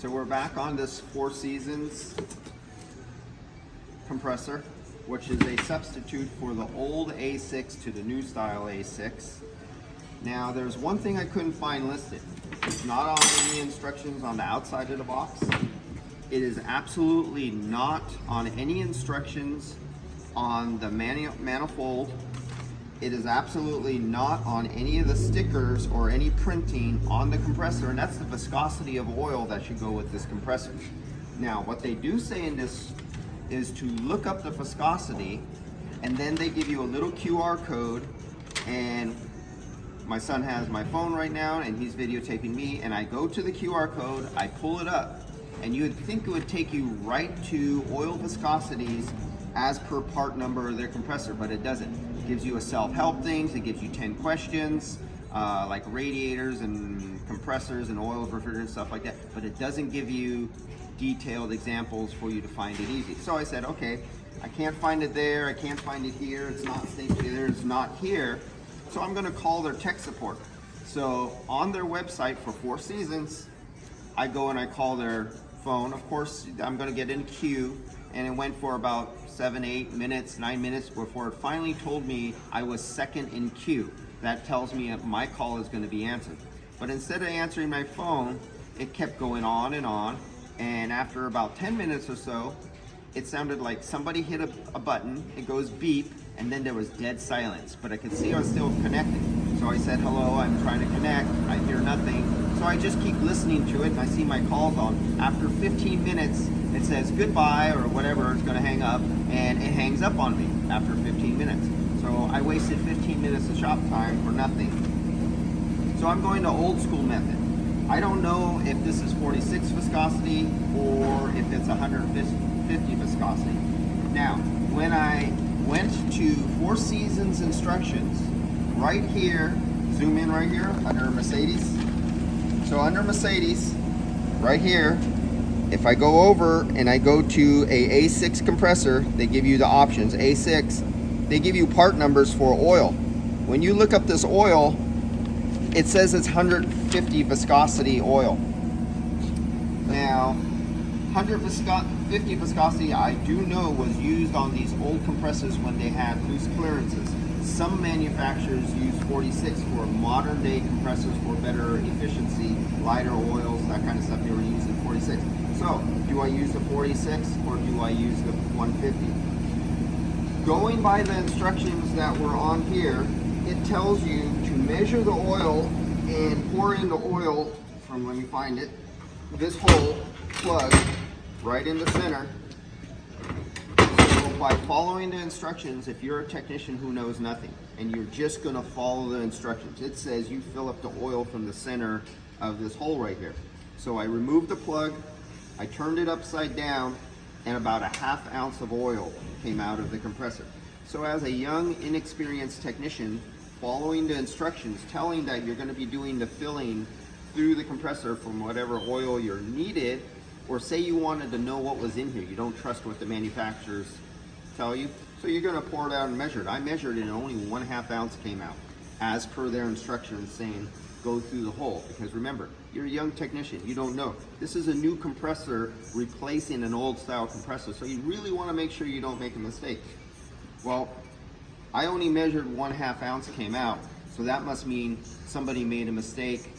So we're back on this Four Seasons compressor, which is a substitute for the old A6 to the new style A6. Now there's one thing I couldn't find listed. It's not on any instructions on the outside of the box. It is absolutely not on any instructions on the manifold. It is absolutely not on any of the stickers or any printing on the compressor, and that's the viscosity of oil that should go with this compressor. Now, what they do say in this is to look up the viscosity, and then they give you a little QR code, and my son has my phone right now, and he's videotaping me, and I go to the QR code, I pull it up, and you would think it would take you right to oil viscosities as per part number of their compressor, but it doesn't. It gives you a self-help things, it gives you 10 questions, like radiators and compressors and oil, refrigerant, stuff like that, but it doesn't give you detailed examples for you to find it easy. So I said, okay, I can't find it there, I can't find it here, it's not stationed there, it's not here, so I'm gonna call their tech support. So on their website for Four Seasons, I go and I call their phone. Of course, I'm gonna get in queue, and it went for about 7, 8 minutes, 9 minutes before it finally told me I was second in queue. That tells me that my call is gonna be answered. But instead of answering my phone, it kept going on, and after about 10 minutes or so, it sounded like somebody hit a button, it goes beep, and then there was dead silence, but I could see I was still connected. So I said, hello, I'm trying to connect, I hear nothing. So I just keep listening to it, and I see my calls on. After 15 minutes, it says goodbye or whatever, it's gonna hang up, and it hangs up on me after 15 minutes. So I wasted 15 minutes of shop time for nothing. So I'm going to old school method. I don't know if this is 46 viscosity or if it's 150 viscosity. Now, when I went to Four Seasons instructions, right here, zoom in right here, under Mercedes. So under Mercedes, right here, if I go over and I go to a A6 compressor, they give you the options, A6, they give you part numbers for oil. When you look up this oil, it says it's 150 viscosity oil. Now, 150 viscosity, I do know was used on these old compressors when they had loose clearances. Some manufacturers use 46 for modern day compressors for better efficiency, lighter oils, that kind of stuff. They were using 46. So, do I use the 46 or do I use the 150? Going by the instructions that were on here, it tells you to measure the oil and pour in the oil from, let me find it, this hole plug right in the center. So by following the instructions, if you're a technician who knows nothing and you're just gonna follow the instructions, it says you fill up the oil from the center of this hole right here. So I removed the plug, I turned it upside down, and about a ½ ounce of oil came out of the compressor. So as a young, inexperienced technician, following the instructions, telling that you're gonna be doing the filling through the compressor from whatever oil you're needed, or say you wanted to know what was in here, you don't trust what the manufacturers tell you, so you're gonna pour it out and measure it. I measured it and only 1/2 ounce came out, as per their instructions saying, go through the hole. Because remember, you're a young technician, you don't know. This is a new compressor replacing an old style compressor, so you really wanna make sure you don't make a mistake. Well, I only measured 1/2 ounce came out, so that must mean somebody made a mistake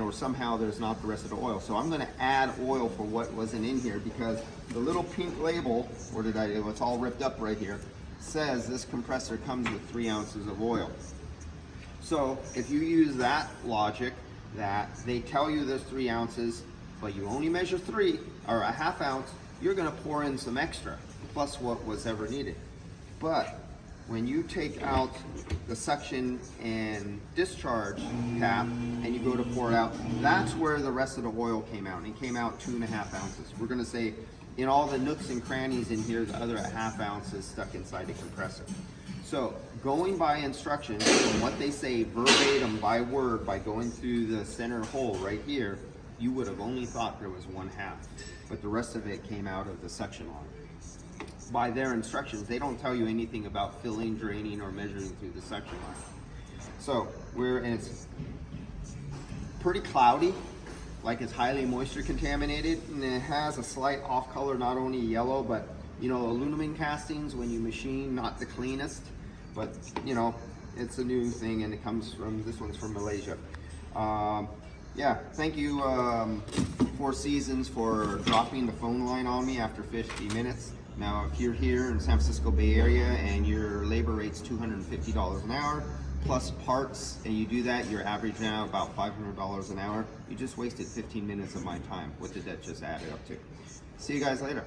or somehow there's not the rest of the oil. So I'm gonna add oil for what wasn't in here, because the little pink label, or did I, it's all ripped up right here, says this compressor comes with 3 ounces of oil. So if you use that logic, that they tell you there's 3 ounces, but you only measure 3, or a ½ ounce, you're gonna pour in some extra, plus what was ever needed. But when you take out the suction and discharge cap and you go to pour it out, that's where the rest of the oil came out, and it came out 2½ ounces. We're gonna say in all the nooks and crannies in here, the other ½ ounce is stuck inside the compressor. So going by instructions, from what they say verbatim by word, by going through the center hole right here, you would have only thought there was 1/2, but the rest of it came out of the suction line. By their instructions, they don't tell you anything about filling, draining, or measuring through the suction line. So and it's pretty cloudy. like it's highly moisture contaminated, and it has a slight off color, not only yellow, but you know, aluminum castings when you machine, not the cleanest, but you know, it's a new thing, and it comes from, this one's from Malaysia. Yeah, thank you, Four Seasons, for dropping the phone line on me after 50 minutes. Now, if you're here in San Francisco Bay Area and your labor rate's $250 an hour, plus parts, and you do that, you're averaging out about $500 an hour. You just wasted 15 minutes of my time. What did that just add up to? See you guys later.